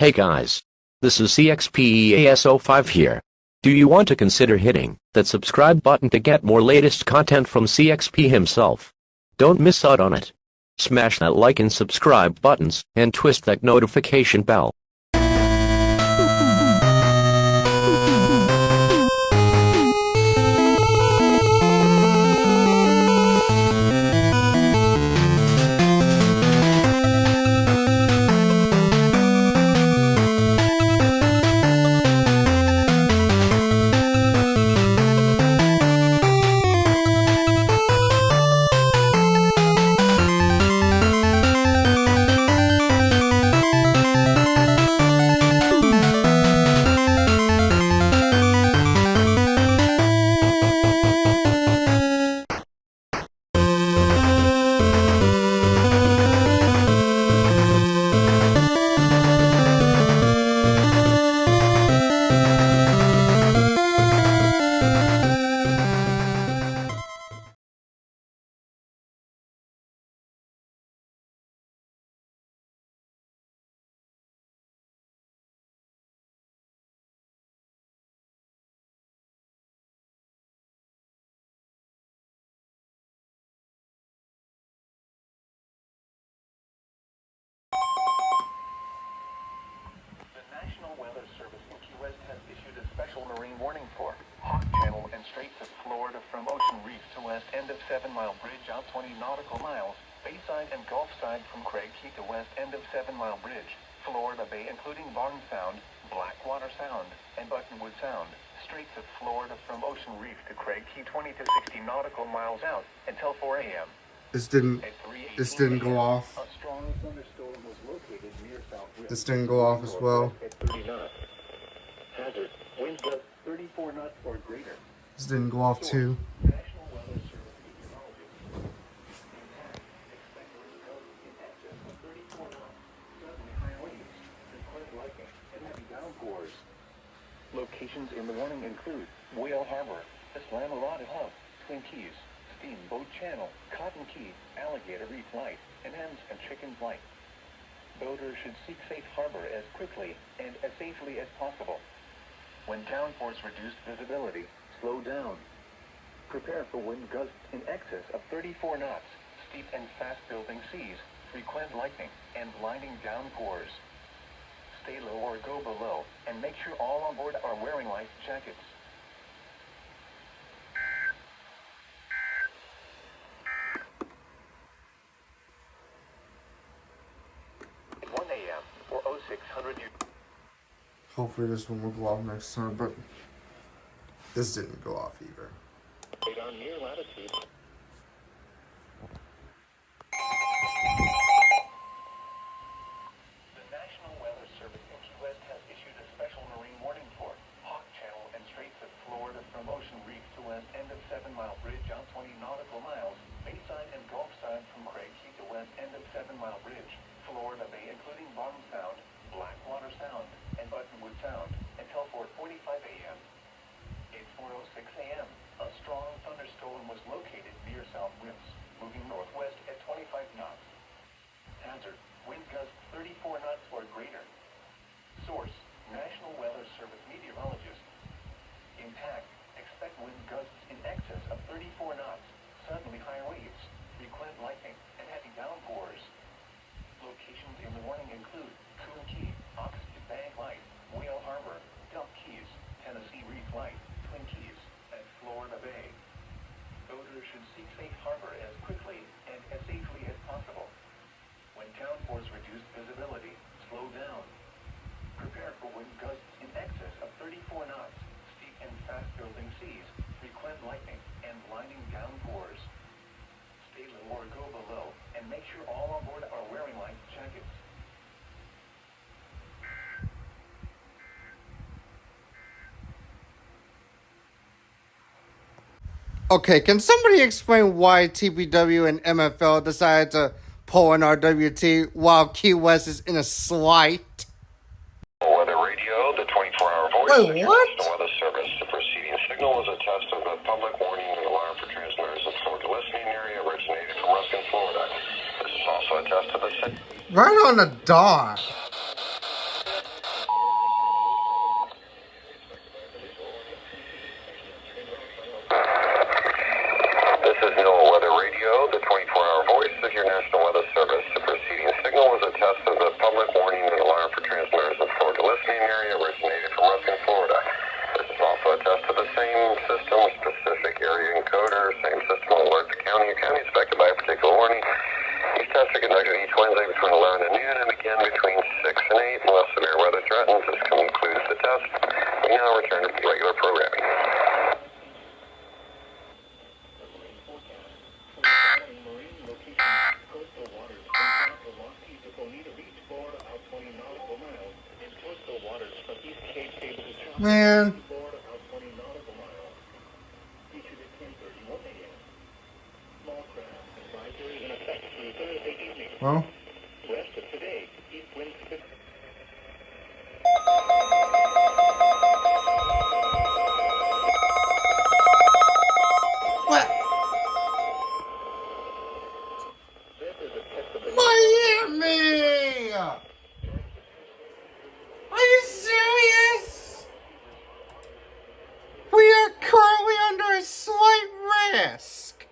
Hey guys. This is CXPEAS05 here. Do you want to consider hitting that subscribe button to get more latest content from CXP himself? Don't miss out on it. Smash that like and subscribe buttons and twist that notification bell. Weather Service in Key West has issued a special marine warning for Hawk Channel and Straits of Florida from Ocean Reef to west end of 7 Mile Bridge out 20 nautical miles, Bayside and Gulf Side from Craig Key to west end of 7 Mile Bridge, Florida Bay including Barnes Sound, Blackwater Sound, and Buttonwood Sound, Straits of Florida from Ocean Reef to Craig Key 20 to 60 nautical miles out until 4 a.m. This didn't go off. A strong thunderstorm was located near South Rim. This didn't go off as well. At 30 knots. Hazard, winds gusts 34 knots or greater. This didn't go off too. National Weather Service meteorologists. Expect wind gusts in excess of 34 knots, suddenly high winds, frequent lightning, and heavy downpours. Locations in the warning include Whale Harbor, Islamorada Hub, Twin Keys, Steamboat Channel, Cotton Key, Alligator Reef Light, and Hens and Chickens Light. Boaters should seek safe harbor as quickly and as safely as possible. When downpours reduce visibility, slow down. Prepare for wind gusts in excess of 34 knots, steep and fast-building seas, frequent lightning, and blinding downpours. Stay low or go below, and make sure all on board are wearing life jackets. 1 a.m. or 0600 Hopefully this one will go off next time, but this didn't go off either. on near latitude. The National Weather Service in Key West has issued a special marine warning for Hawk Channel and Straits of Florida from Ocean Reef to west end of 7 Mile Bridge out 20 nautical miles, Bayside and Gulf Side from Craig Key to west end of 7 Mile Bridge, Florida Bay including Barnes Sound, Blackwater Sound, and Buttonwood Sound until 4:45 a.m. At 4:06 a.m., a strong thunderstorm was located near South Rims, moving northwest at 25 knots. Hazard, wind gusts 34 knots or greater. Source, National Weather Service meteorologist. Impact, expect wind gusts in excess of 34 knots, suddenly high waves, frequent lightning, and heavy downpours. Locations in the warning include Coon Key, Oxford Bank Light, Whale Harbor, Dump Keys, Tennessee Reef Light, Twin Keys, and Florida Bay. Boaters should seek safe harbor as quickly and as safely as possible. When downpours reduce visibility, slow down. Prepare for wind gusts in excess of 34 knots, steep and fast-building seas, frequent lightning, and blinding downpours. Stay low or go below, and make sure all on board are wearing life jackets. Okay, can somebody explain why TPW and MFL decided to pull an RWT while Key West is in a slight? Weather radio, the 24-hour voice of the National Weather Service. The preceding signal is a test of the public warning and alarm for transmitters in the Florida listening area originated from Ruskin, Florida. This is also a test of the signal. Right on the dot. Unless severe weather threatens, this concludes the test. We now return to regular programming. Marine location, coastal waters, from Velocity to Bonita Beach, Florida, out 20 nautical miles, and coastal waters from East Cape Cable to Chopper, Man. Florida, out 20 nautical miles. Featured at 10:31 a.m. Small craft advisory in effect through Thursday evening. Well. Rest of today, east winds 50. What? This is a test of the Miami! Are you serious? We are currently under a slight risk.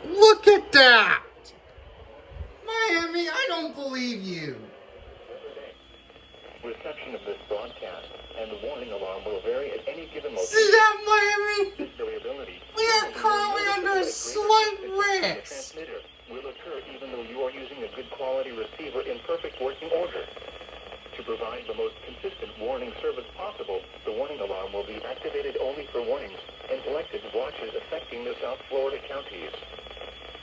Look at that! Miami, I don't believe you. reception of this broadcast, and the warning alarm will vary at any given location. See that, Miami? This variability We are currently under a slight risk. transmitter will occur even though you are using a good quality receiver in perfect working order. To provide the most consistent warning service possible, the warning alarm will be activated only for warnings and selected watches affecting the South Florida counties.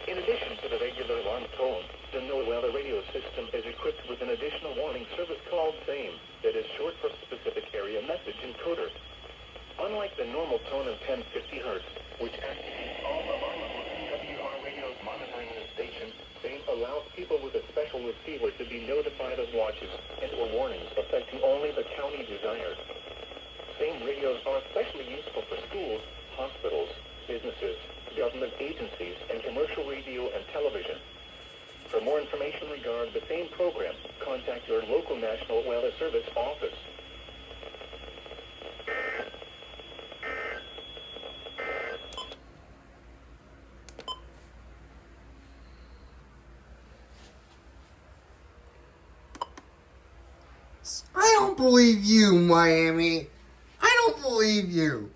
In addition to the regular alarm tone, the NOAA radio system is equipped with an additional warning service called SAME that is short for Specific Area Message Encoder. Unlike the normal tone of 1050 Hz, which activates all alarm WR radios monitoring the station, SAME allows people with a special receiver to be notified of watches and or warnings affecting only the county desired. SAME radios are especially useful for schools, hospitals, businesses, government agencies, and commercial radio and television. For more information regarding the same program, contact your local National Weather Service office. I don't believe you, Miami. I don't believe you.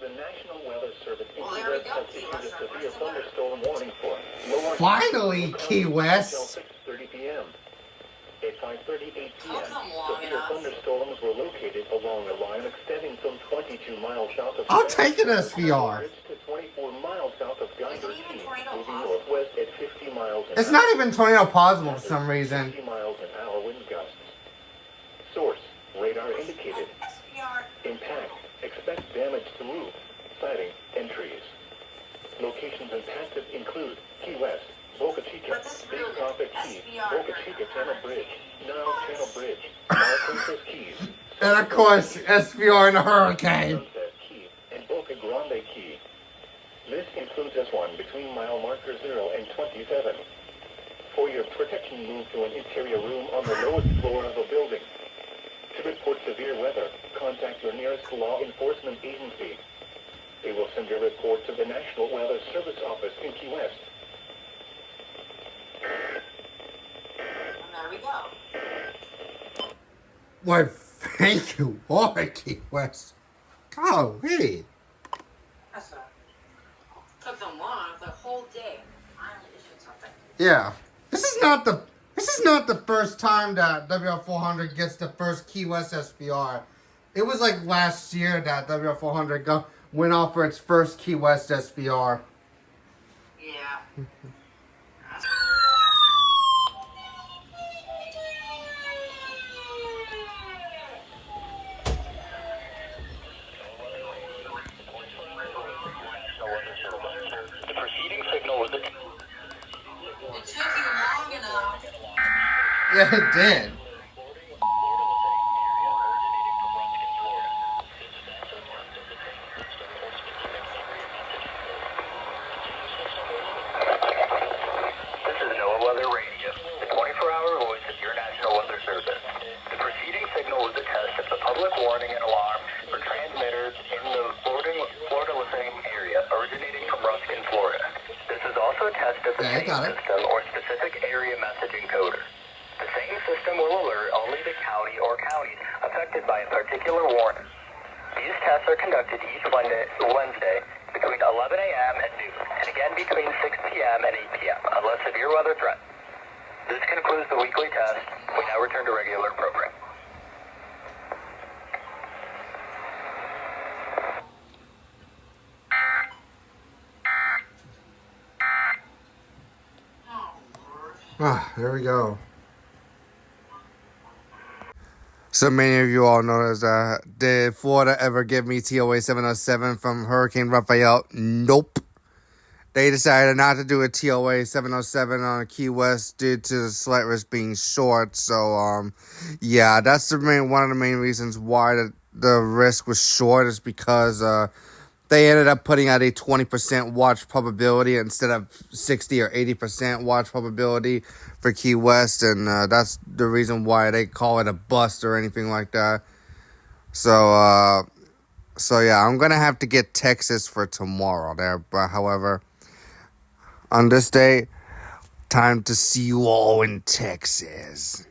The National Weather Service has issued a severe thunderstorm warning for lower Finally, Key West. until 6:30 p.m. At 5:38 p.m., long severe enough. thunderstorms were located along a line extending from 22 miles south of I'll take an SVR. to 24 miles south of Geiger Isn't even Key, tornado moving possible? northwest at 50 miles an It's hour. not even tornado possible for some reason. 50 miles an hour wind gusts. Source, radar indicated. SPR. Impact, expect damage to roof, siding, and trees. Locations impacted include Key West, Boca Chica, But this Big really Prophet Keys, SPR Boca during Chica the Channel hurricane. Bridge, Nile Channel Bridge, Mar Princess Keys, And of course, SVR in a hurricane. Sunset Key, and Boca Grande Key. This includes S1 between mile marker 0 and 27. For your protection, move to an interior room on the lowest floor of a building. To report severe weather, contact your nearest law enforcement agency. They will send your report to the National Weather Service Office in Key West. And there we go. Why, thank you, Lord, Key West. Golly. That's a took them long. It's a whole day. I only issued something. Yeah. This is not the first time that WR400 gets the first Key West SPR. It was like last year that WR400 went off for its first Key West SPR. Yeah. The preceding signal was It took you long enough. Yeah, it did. This is NOAA Weather Radio, the 24-hour voice of your National Weather Service. The preceding signal was a test of the public warning and alarm for transmitters in the Florida listening area originating from Ruskin, Florida. This is also a test test of the Okay, same got it. system or specific area message encoder. The same system will alert only the county or counties affected by a particular warning. These tests are conducted each Wednesday between 11 a.m. and noon, and again between 6 p.m. and 8 p.m., unless severe weather threatens. This concludes the weekly test. We now return to regular program. Ah, there we go. So many of you all noticed that. Did Florida ever give me TOA 707 from Hurricane Rafael? Nope. They decided not to do a TOA 707 on Key West due to the slight risk being short. So, yeah, that's one of the main reasons why the risk was short is because they ended up putting out a 20% watch probability instead of 60 or 80% watch probability for Key West, and that's the reason why they call it a bust or anything like that. So yeah, I'm gonna have to get Texas for tomorrow there. But however, on this day, time to see you all in Texas.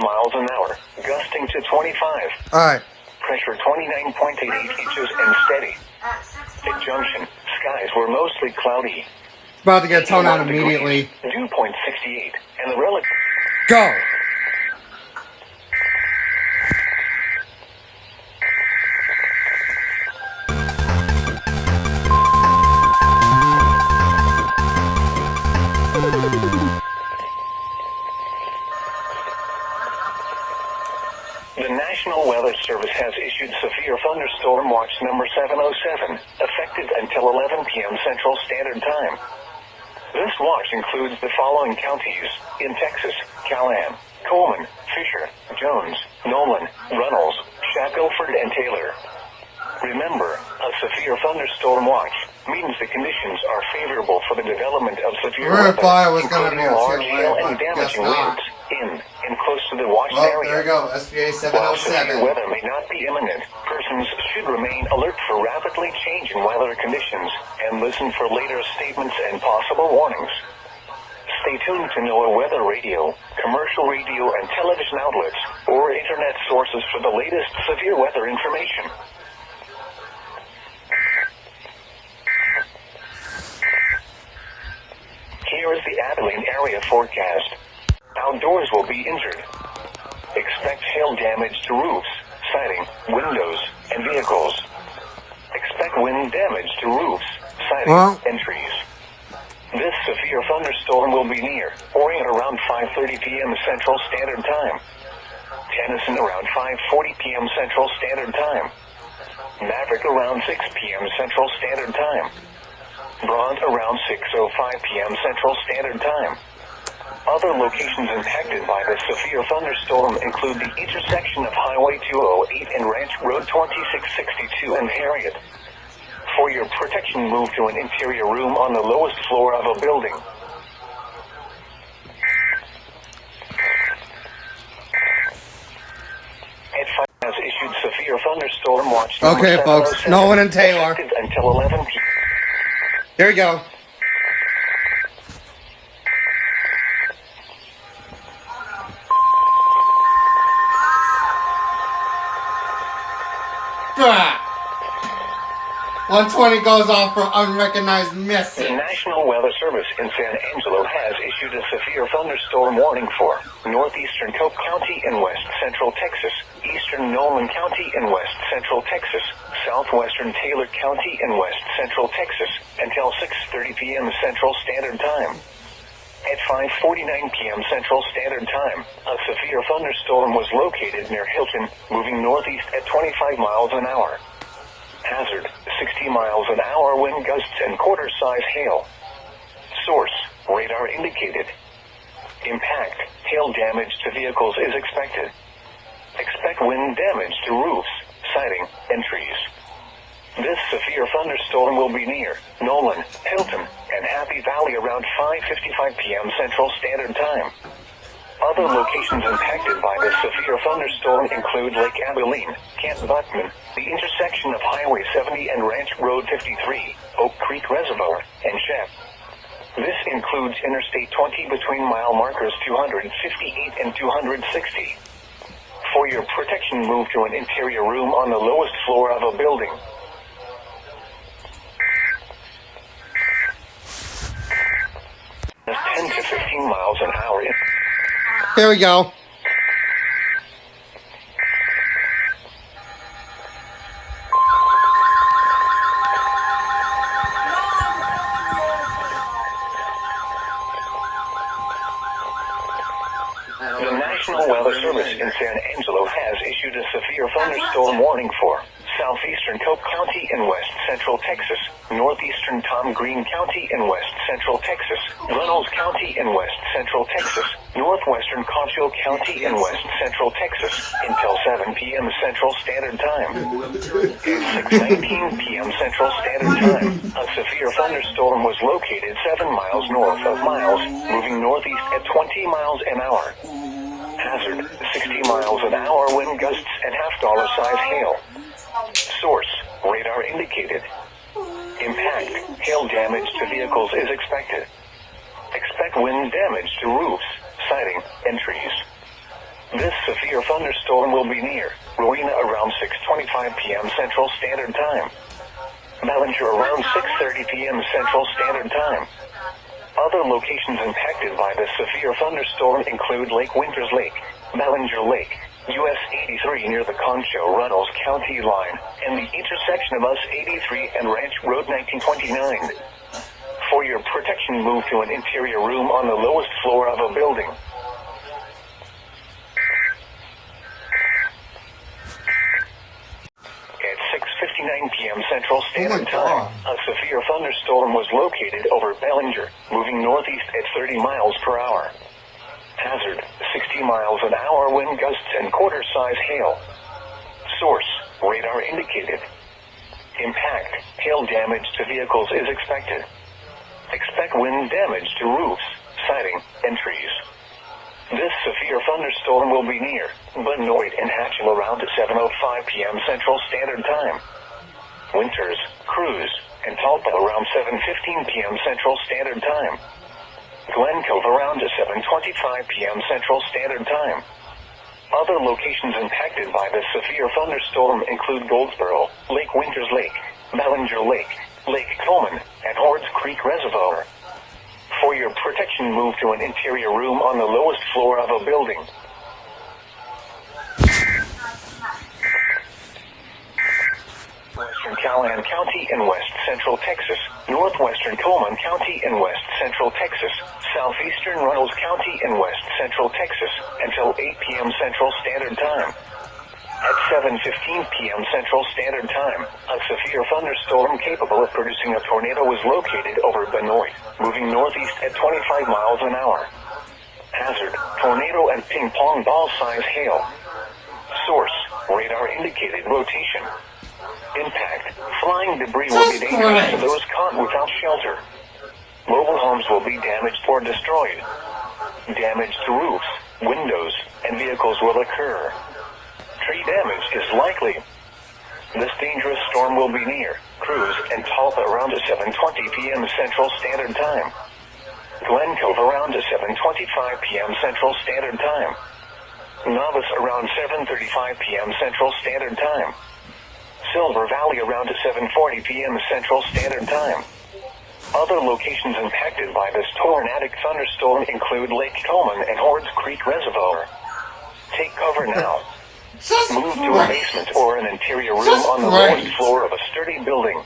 miles an hour, gusting to 25. All right. Pressure 29.88 inches and steady. At junction, skies were mostly cloudy. About to get toned out immediately. Dew point 68, and the relative... Go! The National Weather Service has issued severe thunderstorm watch number 707, effective until 11 p.m. Central Standard Time. This watch includes the following counties in Texas: Callahan, Coleman, Fisher, Jones, Nolan, Runnels, Shackelford, and Taylor. Remember, a severe thunderstorm watch means the conditions are favorable for the development of severe weather, including large hail and damaging winds in and close to the watched area. There you go, SBA While 707. severe weather may not be imminent, persons should remain alert for rapidly changing weather conditions and listen for later statements and possible warnings. Stay tuned to NOAA weather radio, commercial radio and television outlets, or internet sources for the latest severe weather information. Here is the Abilene area forecast. Outdoors will be injured. Expect hail damage to roofs, siding, windows, and vehicles. Expect wind damage to roofs, siding, and trees. This severe thunderstorm will be near Orient around 5:30 p.m. Central Standard Time. Tennyson around 5:40 p.m. Central Standard Time. Maverick around 6 p.m. Central Standard Time. Bront around 6:05 p.m. Central Standard Time. Other locations impacted by the severe thunderstorm include the intersection of Highway 208 and Ranch Road 2662 in Harriet. For your protection, move to an interior room on the lowest floor of a building. At 5 has issued severe thunderstorm watch number Okay, folks, 707, Nolan and Taylor. effective until 11 p.m. Here we go. Bah! 120 goes off for unrecognized missing. The National Weather Service in San Angelo has issued a severe thunderstorm warning for northeastern Coke County in west central Texas, eastern Nolan County in west central Texas, southwestern Taylor County in west central Texas, until 6:30 p.m. Central Standard Time. At 5:49 p.m. Central Standard Time, a severe thunderstorm was located near Hilton, moving northeast at 25 miles an hour. Hazard, 60 miles an hour wind gusts and quarter-size hail. Source, radar indicated. Impact, hail damage to vehicles is expected. Expect wind damage to roofs, siding, and trees. This severe thunderstorm will be near Nolan, Hilton, and Happy Valley around 5:55 p.m. Central Standard Time. Other locations impacted by this severe thunderstorm include Lake Abilene, Camp Buckman, the intersection of Highway 70 and Ranch Road 53, Oak Creek Reservoir, and Shep. This includes Interstate 20 between mile markers 258 and 260. For your protection, move to an interior room on the lowest floor of a building. That's 10 to 15 miles an hour. Here we go. The National Weather Service in San Angelo has issued a severe thunderstorm warning for southeastern Coke County in west central Texas, northeastern Tom Green County in west central Texas, Reynolds County in west central Texas, northwestern Concho County in west central Texas, until 7 p.m. Central Standard Time. At 6:19 p.m. Central Standard Time, a severe thunderstorm was located 7 miles north of Miles, moving northeast at 20 miles an hour. Hazard, 60 miles an hour wind gusts and $half size hail. Source, radar indicated. Impact, hail damage to vehicles is expected. Expect wind damage to roofs, siding, and trees. This severe thunderstorm will be near Rowena around 6:25 p.m. Central Standard Time. Ballinger around 6:30 p.m. Central Standard Time. Other locations impacted by this severe thunderstorm include Lake Winters Lake, Ballinger Lake, US 83 near the Concho-Runnels County line, and the intersection of US 83 and Ranch Road 1929. For your protection, move to an interior room on the lowest floor of a building. At 6:59 p.m. Central Standard Time, a severe thunderstorm was located over Ballinger, moving northeast at 30 miles per hour. Hazard, 60 miles an hour wind gusts and quarter-size hail. Source, radar indicated. Impact, hail damage to vehicles is expected. Expect wind damage to roofs, siding, and trees. This severe thunderstorm will be near Benoit and Hatchell around 7:05 p.m. Central Standard Time. Winters, Cruz, and Talpa around 7:15 p.m. Central Standard Time. Glen Cove around 7:25 p.m. Central Standard Time. Other locations impacted by this severe thunderstorm include Goldsboro, Lake Winters Lake, Ballinger Lake, Lake Coleman, and Hordes Creek Reservoir. For your protection, move to an interior room on the lowest floor of a building. Western Callahan County in west central Texas, northwestern Coleman County in west central Texas, southeastern Runnels County in west central Texas, until 8 p.m. Central Standard Time. At 7:15 p.m. Central Standard Time, a severe thunderstorm capable of producing a tornado was located over Benoit, moving northeast at 25 miles an hour. Hazard, tornado and ping-pong ball-size hail. Source, radar indicated rotation. Impact, flying debris will be dangerous to those caught without shelter. Mobile homes will be damaged or destroyed. Damage to roofs, windows, and vehicles will occur. Tree damage is likely. This dangerous storm will be near Cruz and Talpa around 7:20 p.m. Central Standard Time. Glen Cove around 7:25 p.m. Central Standard Time. Novice around 7:35 p.m. Central Standard Time. Silver Valley around 7:40 p.m. Central Standard Time. Other locations impacted by this tornadic thunderstorm include Lake Coleman and Hordes Creek Reservoir. Take cover now. Move to a basement or an interior room on the lowest floor of a sturdy building.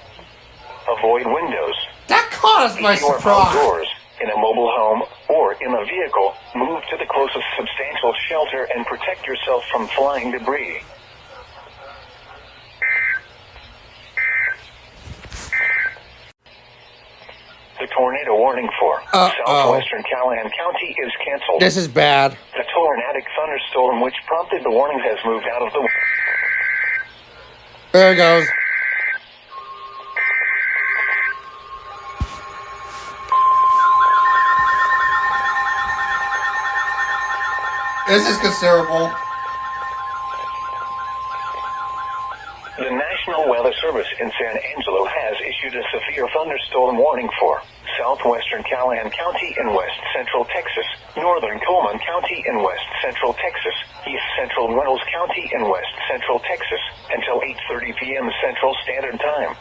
Avoid windows. That caused my surprise. Outdoors, in a mobile home, or in a vehicle, move to the closest substantial shelter and protect yourself from flying debris. The tornado warning for southwestern Callahan County is canceled. This is bad. The tornadic thunderstorm which prompted the warning has moved out of the... There it goes. This is considerable. The National Weather Service in San Angelo has issued a severe thunderstorm warning for southwestern Callahan County in west central Texas, northern Coleman County in west central Texas, east central Reynolds County in west central Texas, until 8:30 p.m. Central Standard Time.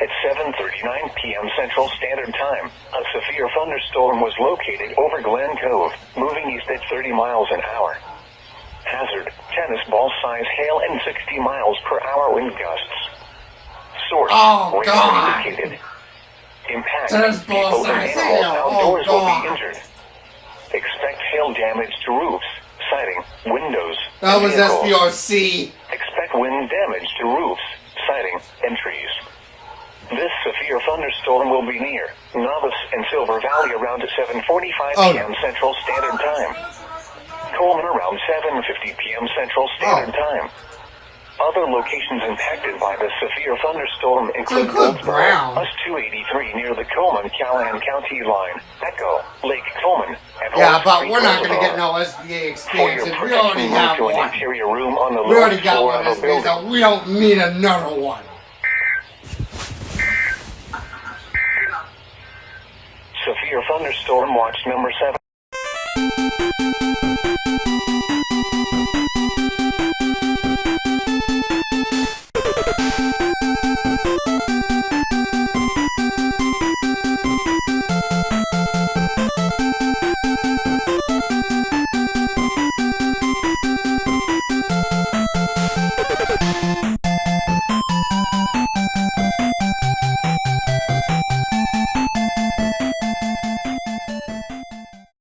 At 7:39 p.m. Central Standard Time, a severe thunderstorm was located over Glen Cove, moving east at 30 miles an hour. Hazard, tennis ball size hail and 60 miles per hour wind gusts. Source, Oh, radar God. indicated. Impact, Tennis ball people and size animals hail. Oh, outdoors will God. be injured. Expect hail damage to roofs, siding, windows, That and was vehicles. SPRC. Expect wind damage to roofs, siding, and trees. This severe thunderstorm will be near Novice and Silver Valley around 7:45 Oh, p.m. no. Central Standard Time. Coleman around 7:50 p.m. Central Standard Time. Other locations impacted by the severe thunderstorm include Brown. Goldsboro, US-283 near the Coleman-Callahan County line, Echo, Lake Coleman, and Yeah, Horse but Creek we're not going to Reservoir. get no SBA For your experience. We protection, already move have to an one. interior room on the We already lowest got floor one of a building. SBA, so we don't need another one. Severe thunderstorm watch number 7.